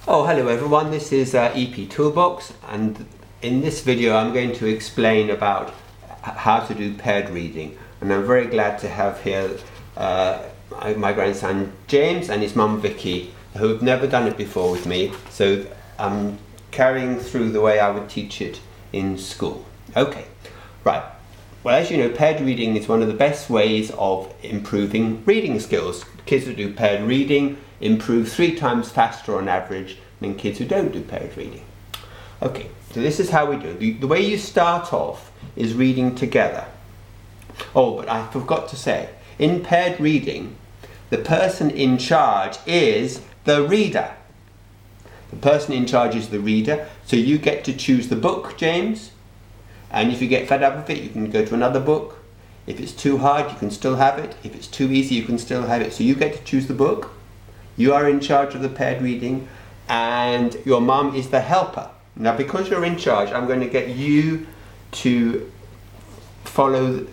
Oh, hello everyone, this is EP Toolbox, and in this video I'm going to explain about how to do paired reading. And I'm very glad to have here my grandson James and his mum Vicky, who have never done it before with me, so I'm carrying through the way I would teach it in school. Okay, right. Well, as you know, paired reading is one of the best ways of improving reading skills. Kids who do paired reading improve 3 times faster on average than kids who don't do paired reading. Okay, so this is how we do it. The way you start off is reading together. Oh, but I forgot to say, in paired reading, the person in charge is the reader. The person in charge is the reader, so you get to choose the book, James. And if you get fed up with it, you can go to another book. If it's too hard, you can still have it. If it's too easy, you can still have it. So you get to choose the book. You are in charge of the paired reading, and your mum is the helper. Now, because you're in charge, I'm going to get you to follow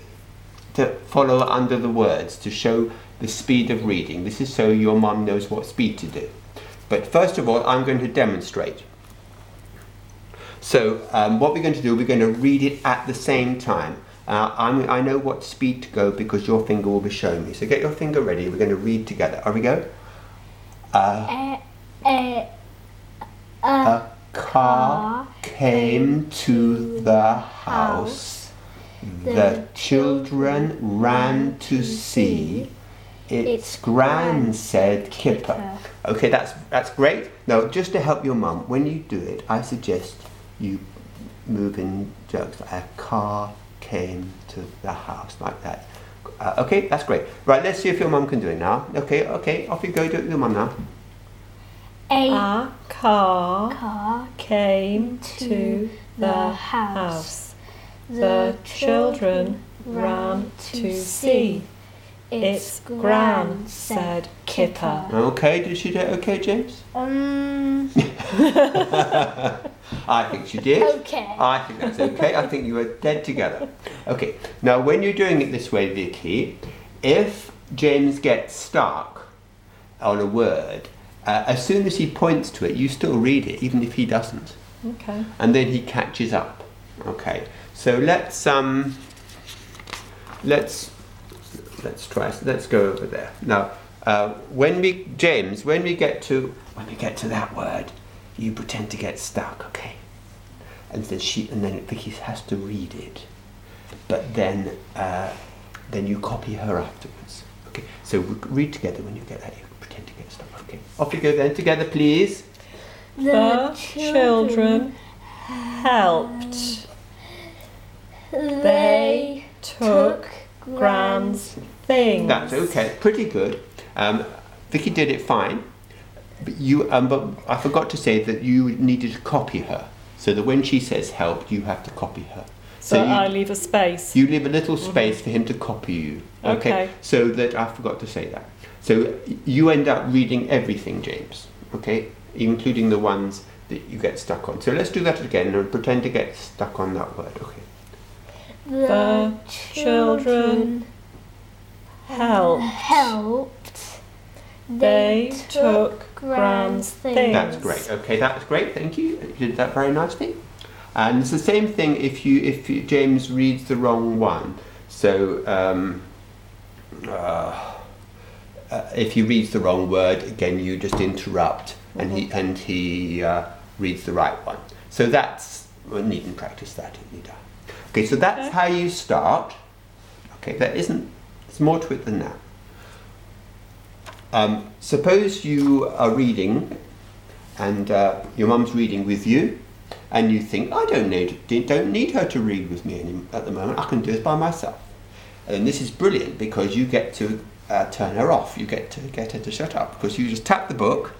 under the words to show the speed of reading. This is so your mum knows what speed to do. But first of all, I'm going to demonstrate. So what we're going to do, we're going to read it at the same time. I know what speed to go because your finger will be showing me. So get your finger ready, we're going to read together. Are we go? A car came to the house. The children ran to see. It's Gran, said Kipper. Okay, that's great. Now, just to help your mum, when you do it, I suggest you move in jokes like a car came to the house, like that. Okay, that's great. Right, let's see if your mum can do it now. Okay, off you go, do it with your mum now. A car came to the house. The children ran to see. It's Gran, said Kipper. Okay, did she do it okay, James? I think she did. Okay. I think that's okay. I think you were dead together. Okay, now when you're doing it this way, Vicky, if James gets stuck on a word, as soon as he points to it, you still read it, even if he doesn't. Okay. And then he catches up. Okay, so let's go over there. Now, when we get to that word, you pretend to get stuck, okay? And then Vicky has to read it, but then you copy her afterwards. Okay, so we read together. When you get that, you pretend to get stuck. Okay, off you go then together, please. The children helped. They took Gran's things. That's okay, pretty good. Vicky did it fine, but I forgot to say that you needed to copy her, so that when she says help, you have to copy her. So I leave a space. You leave a little space for him to copy you. Okay. So that I forgot to say that. So you end up reading everything, James. Okay, including the ones that you get stuck on. So let's do that again and pretend to get stuck on that word. Okay. The children helped. They took Gran's things. That's great. Okay, that's great. Thank you. You did that very nicely. And it's the same thing if James reads the wrong one. So if he reads the wrong word, again you just interrupt, and he reads the right one. So that's, we needn't practice that either. Okay, so that's how you start. Okay, there's more to it than that. Suppose you are reading, and your mum's reading with you, and you think, I don't need her to read with me at the moment. I can do this by myself. And this is brilliant because you get to turn her off. You get to get her to shut up because you just tap the book,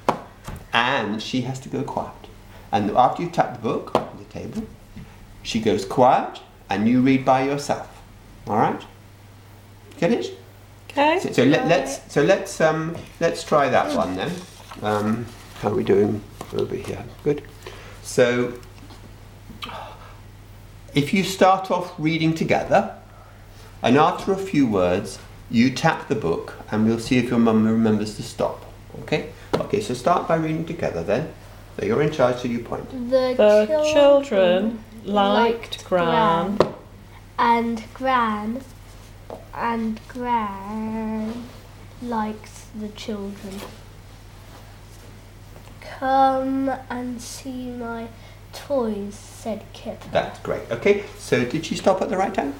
and she has to go quiet. And after you tap the book on the table, she goes quiet, and you read by yourself. All right? Get it? Okay. So let's try that one then. How are we doing over here? Good. So if you start off reading together, and after a few words, you tap the book, and we'll see if your mum remembers to stop. Okay? Okay. So start by reading together then. So you're in charge, so you point. The children liked Gran. And Gran likes the children. Come and see my toys, said Kipper. That's great. Okay, so did she stop at the right time?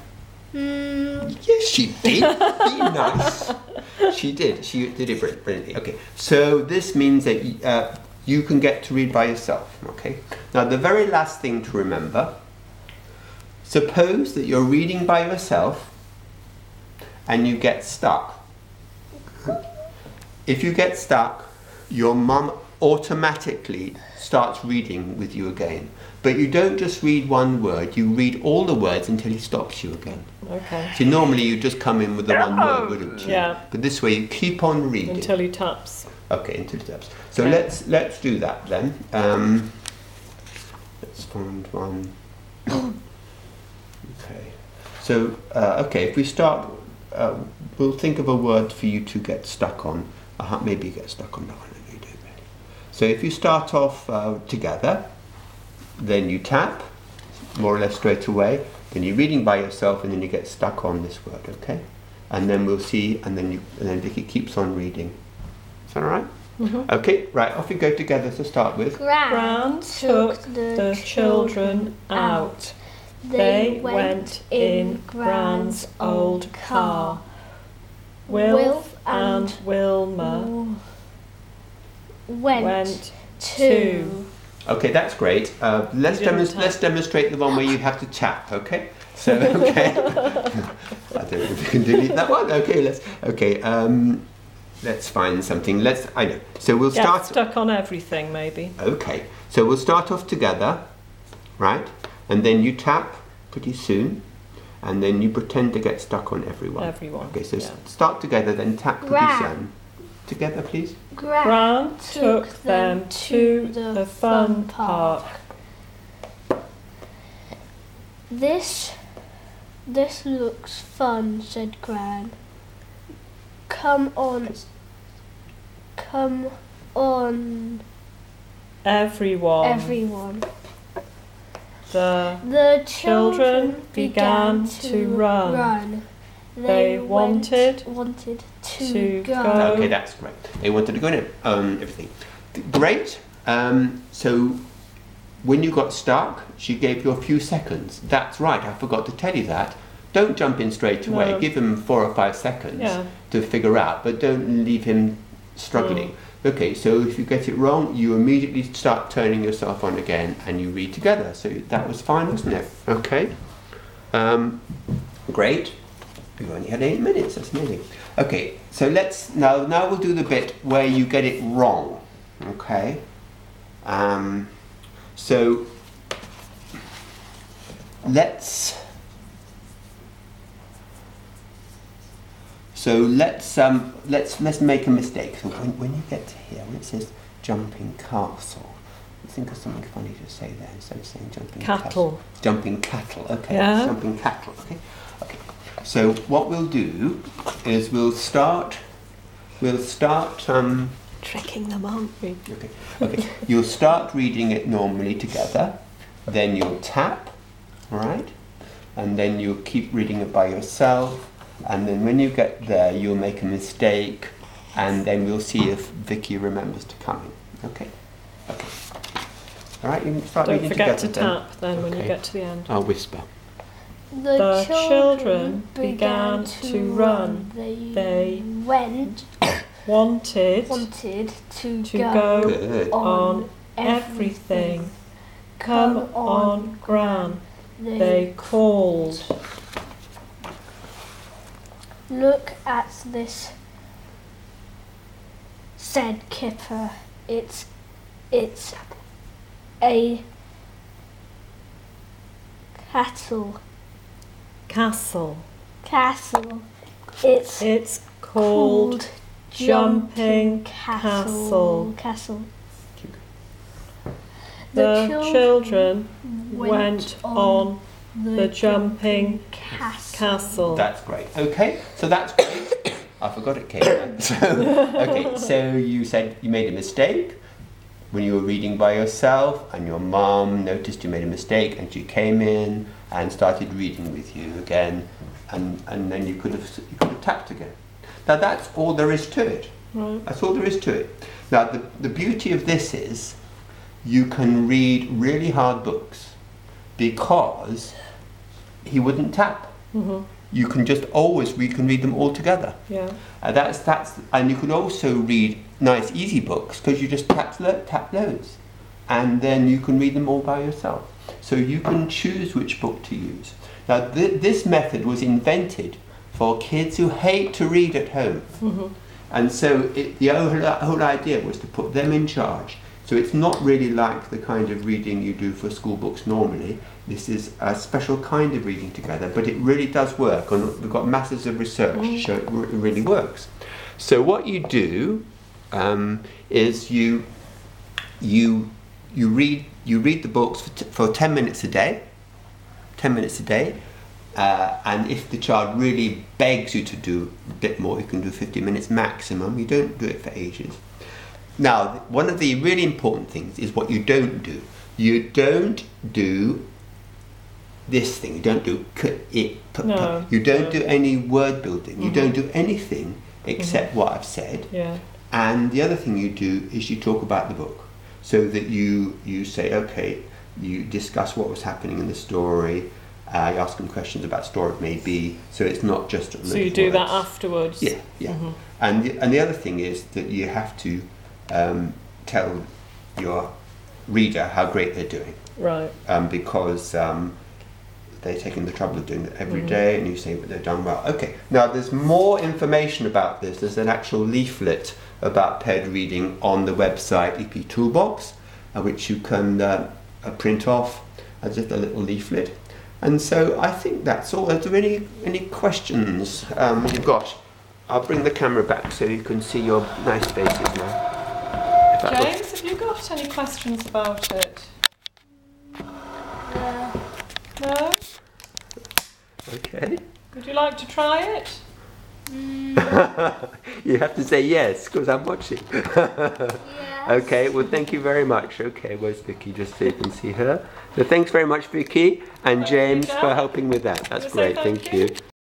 Hmm. Yes, she did. Be nice. She did. She did it brilliantly. Okay, so this means that you can get to read by yourself. Okay. Now, the very last thing to remember, suppose that you're reading by yourself and you get stuck. If you get stuck, your mum automatically starts reading with you again. But you don't just read one word, you read all the words until he stops you again. Okay. So normally you just come in with the one word, wouldn't you? Yeah. But this way you keep on reading. Until he taps. Okay, until he taps. So Yeah. let's do that then. Let's find one. Okay. So okay, if we start, we'll think of a word for you to get stuck on. Maybe you get stuck on that one. You don't really. So if you start off together, then you tap, more or less straight away. Then you're reading by yourself, and then you get stuck on this word. Okay, and then we'll see, and then Vicky keeps on reading. Is that all right? Mm-hmm. Okay, right. Off you go together to start with. Gran took the children out. They went in Gran's old car. Wilf and Wilma went to. Okay, that's great. Let's demonstrate the one where you have to tap. Okay. So okay. I don't know if you can delete that one. Okay, let's find something. I know. So we'll Get start. stuck on everything, maybe. Okay. So we'll start off together, right? And then you tap pretty soon, and then you pretend to get stuck on everyone. Everyone. Okay. So yeah. start together, then tap pretty Gran. soon. Together, please. Gran took them to the fun park. This looks fun, said Gran. Come on, everyone. The children began to run. They wanted to go. Okay, that's great. They wanted to go in everything. Great. So when you got stuck, she gave you a few seconds. That's right, I forgot to tell you that. Don't jump in straight away. No. Give him 4 or 5 seconds Yeah. to figure out, but don't leave him struggling. Okay, so if you get it wrong, you immediately start turning yourself on again and you read together. So that was fine, wasn't it? Okay. Great. We've only had 8 minutes, that's amazing. Okay, so now we'll do the bit where you get it wrong. Okay. So let's make a mistake. So when you get to here, when it says jumping castle, think of something funny to say there instead of saying jumping Cattle. Jumping cattle. Okay. Yeah. Jumping cattle. Okay. Okay. So what we'll do is we'll start. Tricking them, aren't we? Okay. Okay. You'll start reading it normally together, then you'll tap, right? And then you'll keep reading it by yourself, and then when you get there, you'll make a mistake, and then we'll see if Vicky remembers to come in. Okay. Okay. All right. You can start Don't reading forget together to tap then when you Okay. get to the end. I'll whisper. The children began to run. They wanted to to go go Good. on everything. Come on, Gran, they called. Look at this, said Kipper. It's a Castle. castle. It's called Jumping Castle. The children went on the jumping castle. That's great. Okay, so that's great. I forgot it came. So, okay, so you said you made a mistake. when you were reading by yourself and your mum noticed you made a mistake and she came in and started reading with you again, and then you could have tapped again. Now that's all there is to it. Right. That's all there is to it. Now the beauty of this is you can read really hard books because he wouldn't tap. Mm-hmm. You can just always read them all together. Yeah. And you can also read nice easy books because you just tap loads, and then you can read them all by yourself. So you can choose which book to use. Now this method was invented for kids who hate to read at home. Mm-hmm. And so the whole idea was to put them in charge. So it's not really like the kind of reading you do for school books normally. This is a special kind of reading together, but it really does work, and we've got masses of research to show it really works. So what you do is you read the books for 10 minutes a day. 10 minutes a day. And if the child really begs you to do a bit more, you can do 50 minutes maximum. You don't do it for ages. Now, one of the really important things is what you don't do. You don't do this thing. You don't do No. You don't do any word building. You don't do anything except what I've said. Yeah. And the other thing you do is you talk about the book. So that you say, okay, you discuss what was happening in the story. You ask them questions about story maybe, so it's not just. So you do that afterwards. Yeah, yeah. Mm-hmm. And the other thing is that you have to tell your reader how great they're doing. Right. Because they're taking the trouble of doing it every day, and you say that they've done well. Okay. Now there's more information about this. There's an actual leaflet about paired reading on the website EP Toolbox, which you can print off as just a little leaflet. And so I think that's all. Are there any questions you've got? I'll bring the camera back so you can see your nice faces now. James, have you got any questions about it? No? Okay. Would you like to try it? You have to say yes because I'm watching. Yes. Okay, well thank you very much. Okay, where's Vicky, just so you can see her. So thanks very much Vicky and James for helping with that. That's great, thank you.